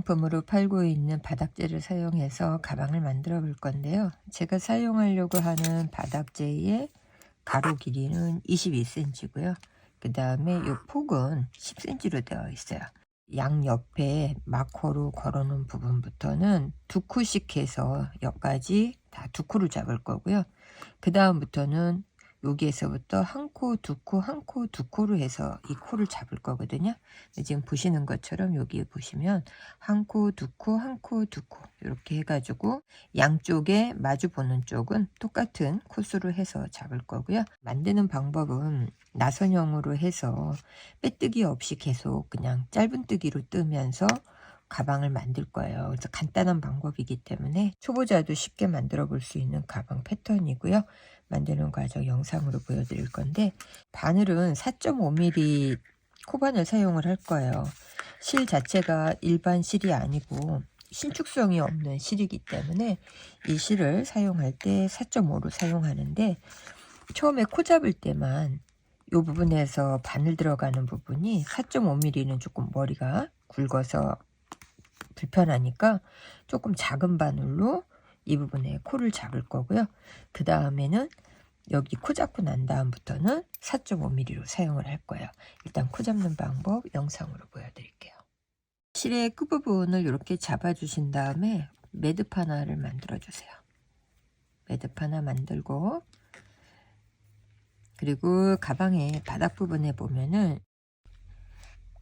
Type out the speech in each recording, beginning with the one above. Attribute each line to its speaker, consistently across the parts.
Speaker 1: 기념품으로 팔고 있는 바닥재를 사용해서 가방을 만들어 볼 건데요. 제가 사용하려고 하는 바닥재의 가로 길이는 22cm고요. 그 다음에 이 폭은 10cm로 되어 있어요. 양 옆에 마커로 걸어놓은 부분부터는 2코씩 해서 여기까지 다 2코로 잡을 거고요. 그 다음부터는 여기에서부터 한 코, 두 코, 한 코, 두 코로 해서 이 코를 잡을 거거든요. 지금 보시는 것처럼 여기 보시면 한 코, 두 코, 한 코, 두 코 이렇게 해가지고 양쪽에 마주 보는 쪽은 똑같은 코스로 해서 잡을 거고요. 만드는 방법은 나선형으로 해서 빼뜨기 없이 계속 그냥 짧은뜨기로 뜨면서 가방을 만들 거예요. 그래서 간단한 방법이기 때문에 초보자도 쉽게 만들어 볼 수 있는 가방 패턴이고요. 만드는 과정 영상으로 보여드릴 건데, 바늘은 4.5mm 코바늘 사용을 할 거예요. 실 자체가 일반 실이 아니고 신축성이 없는 실이기 때문에 이 실을 사용할 때 4.5로 사용하는데, 처음에 코 잡을 때만 이 부분에서 바늘 들어가는 부분이 4.5mm는 조금 머리가 굵어서 불편하니까 조금 작은 바늘로 이 부분에 코를 잡을 거고요. 그 다음에는 여기 코 잡고 난 다음부터는 4.5mm로 사용을 할 거예요. 일단 코 잡는 방법 영상으로 보여드릴게요. 실의 끝부분을 이렇게 잡아주신 다음에 매듭 하나를 만들어 주세요. 매듭 하나 만들고, 그리고 가방의 바닥 부분에 보면은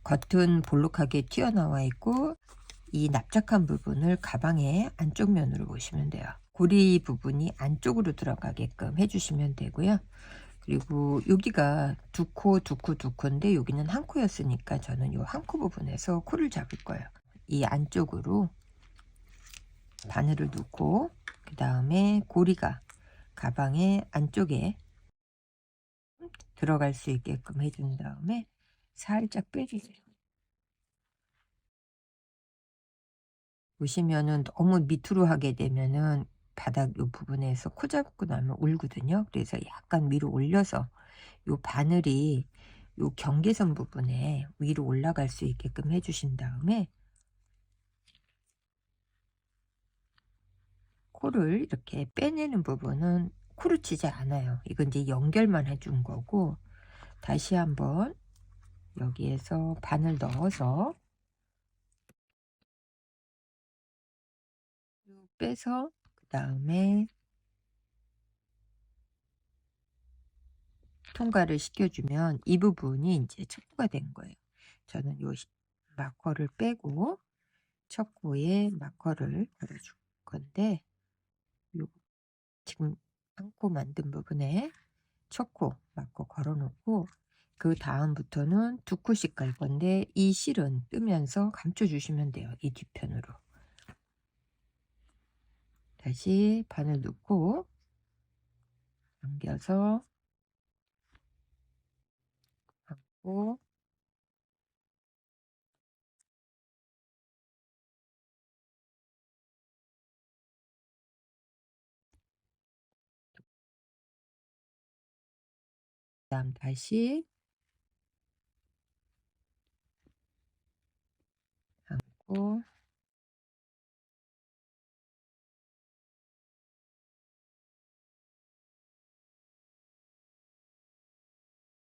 Speaker 1: 겉은 볼록하게 튀어나와 있고 이 납작한 부분을 가방의 안쪽 면으로 보시면 돼요. 고리 부분이 안쪽으로 들어가게끔 해주시면 되고요. 그리고 여기가 두 코, 두 코, 두 코인데 여기는 한 코였으니까 저는 이 한 코 부분에서 코를 잡을 거예요. 이 안쪽으로 바늘을 넣고, 그 다음에 고리가 가방의 안쪽에 들어갈 수 있게끔 해준 다음에 살짝 빼주세요. 보시면은 너무 밑으로 하게 되면은 바닥 요 부분에서 코 잡고 나면 울거든요. 그래서 약간 위로 올려서 요 바늘이 요 경계선 부분에 위로 올라갈 수 있게끔 해주신 다음에 코를 이렇게 빼내는 부분은 코를 치지 않아요. 이건 이제 연결만 해준 거고, 다시 한번 여기에서 바늘 넣어서 쭉 빼서 그 다음에 통과를 시켜주면 이 부분이 이제 첩코가 된 거예요. 저는 요 마커를 빼고 첫 코에 마커를 걸어줄 건데, 요 지금 한 코 만든 부분에 첫 코 마커 걸어 놓고, 그 다음부터는 두 코씩 갈 건데 이 실은 뜨면서 감춰 주시면 돼요. 이 뒤편으로 다시 바늘 넣고 당겨서 감고, 그다음 다시 감고,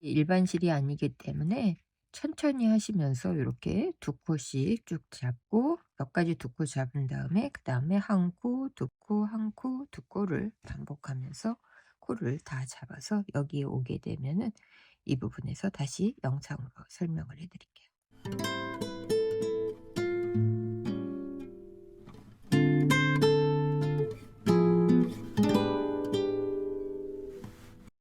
Speaker 1: 일반 실이 아니기 때문에 천천히 하시면서 이렇게 두 코씩 쭉 잡고, 여기까지 두 코 잡은 다음에 그 다음에 한 코, 두 코, 한 코, 두 코를 반복하면서 코를 다 잡아서 여기에 오게 되면은 이 부분에서 다시 영상으로 설명을 해드릴게요.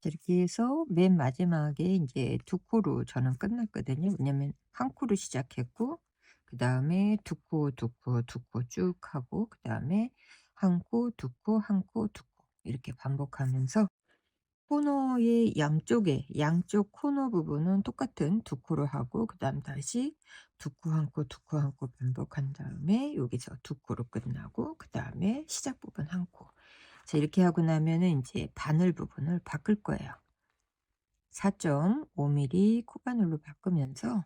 Speaker 1: 이렇게 해서 맨 마지막에 이제 두 코로 저는 끝났거든요. 왜냐면 한 코로 시작했고, 그 다음에 두 코, 두 코, 두 코 쭉 하고, 그 다음에 한 코, 두 코, 한 코, 두 코 이렇게 반복하면서 코너의 양쪽에 양쪽 코너 부분은 똑같은 두 코로 하고, 그 다음 다시 두 코, 한 코, 두 코, 한 코 반복한 다음에 여기서 두 코로 끝나고, 그 다음에 시작 부분 한 코. 자, 이렇게 하고 나면은 이제 바늘 부분을 바꿀 거예요. 4.5mm 코바늘로 바꾸면서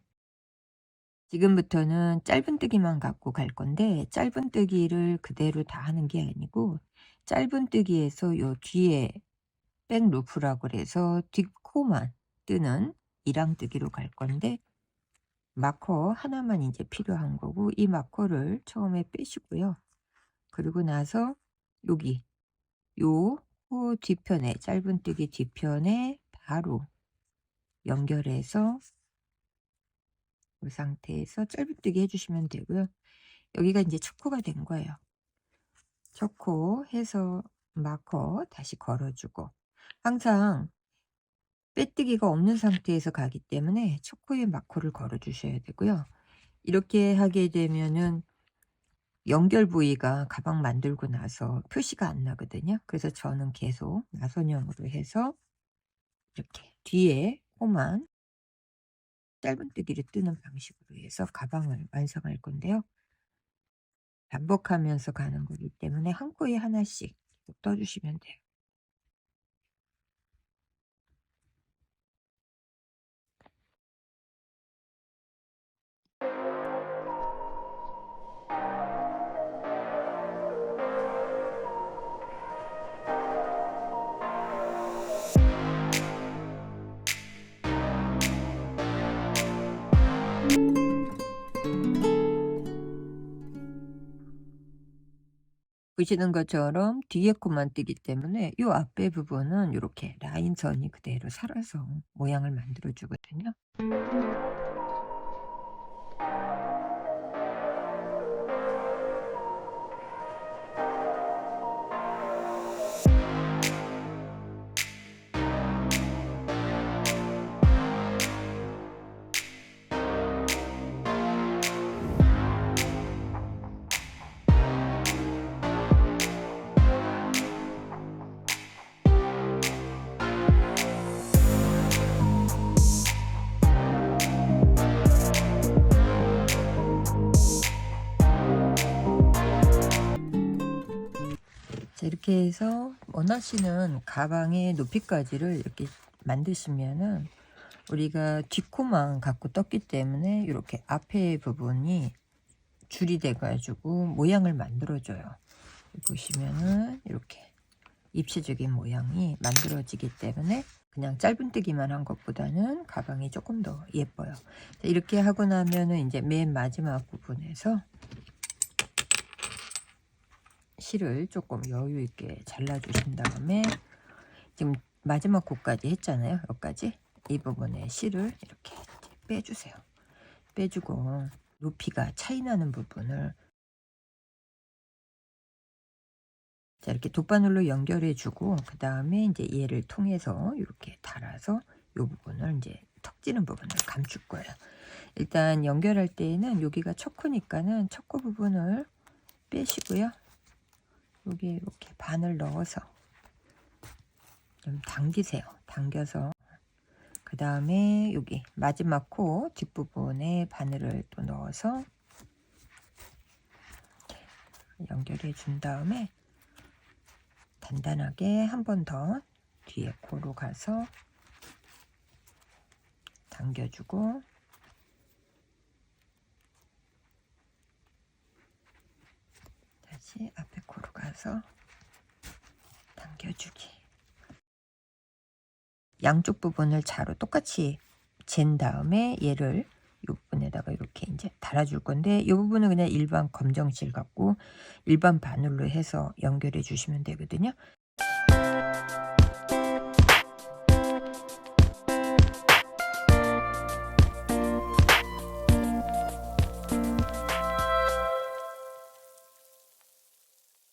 Speaker 1: 지금부터는 짧은뜨기만 갖고 갈 건데 짧은뜨기를 그대로 다 하는 게 아니고 짧은뜨기에서 요 뒤에 백 루프라고 그래서 뒷코만 뜨는 이랑뜨기로 갈 건데 마커 하나만 이제 필요한 거고 이 마커를 처음에 빼시고요. 그리고 나서 여기 요 코 뒤편에 짧은뜨기 뒤편에 바로 연결해서 이 상태에서 짧은뜨기 해주시면 되고요. 여기가 이제 첫 코가 된 거예요. 첫 코 해서 마커 다시 걸어주고 항상 빼뜨기가 없는 상태에서 가기 때문에 첫 코에 마커를 걸어 주셔야 되고요. 이렇게 하게 되면은 연결 부위가 가방 만들고 나서 표시가 안 나거든요. 그래서 저는 계속 나선형으로 해서 이렇게 뒤에 코만 짧은뜨기를 뜨는 방식으로 해서 가방을 완성할 건데요. 반복하면서 가는 거기 때문에 한 코에 하나씩 떠주시면 돼요. 보시는 것처럼 뒤에 코만 뜨기 때문에 이 앞에 부분은 이렇게 라인선이 그대로 살아서 모양을 만들어 주거든요. 자, 이렇게 해서 원하시는 가방의 높이까지를 이렇게 만드시면은 우리가 뒷코만 갖고 떴기 때문에 이렇게 앞에 부분이 줄이 돼 가지고 모양을 만들어 줘요. 보시면은 이렇게 입체적인 모양이 만들어지기 때문에 그냥 짧은뜨기만 한 것보다는 가방이 조금 더 예뻐요. 자, 이렇게 하고 나면은 이제 맨 마지막 부분에서 실을 조금 여유 있게 잘라 주신 다음에 지금 마지막 코까지 했잖아요. 여기까지 이 부분에 실을 이렇게 빼주세요. 빼주고 높이가 차이 나는 부분을 자, 이렇게 돗바늘로 연결해 주고 그 다음에 이제 얘를 통해서 이렇게 달아서 이 부분을 이제 턱 지는 부분을 감출 거예요. 일단 연결할 때에는 여기가 첫 코니까는 첫 코 부분을 빼시고요. 여기 이렇게 반을 넣어서 좀 당기세요. 당겨서 그 다음에 여기 마지막 코 뒷부분에 바늘을 또 넣어서 연결해 준 다음에 단단하게 한 번 더 뒤에 코로 가서 당겨주고 다시 앞에 코로 가서 당겨주기. 양쪽 부분을 자로 똑같이 잰 다음에 얘를 이 부분에다가 이렇게 이제 달아줄 건데 이 부분은 그냥 일반 검정실 갖고 일반 바늘로 해서 연결해 주시면 되거든요.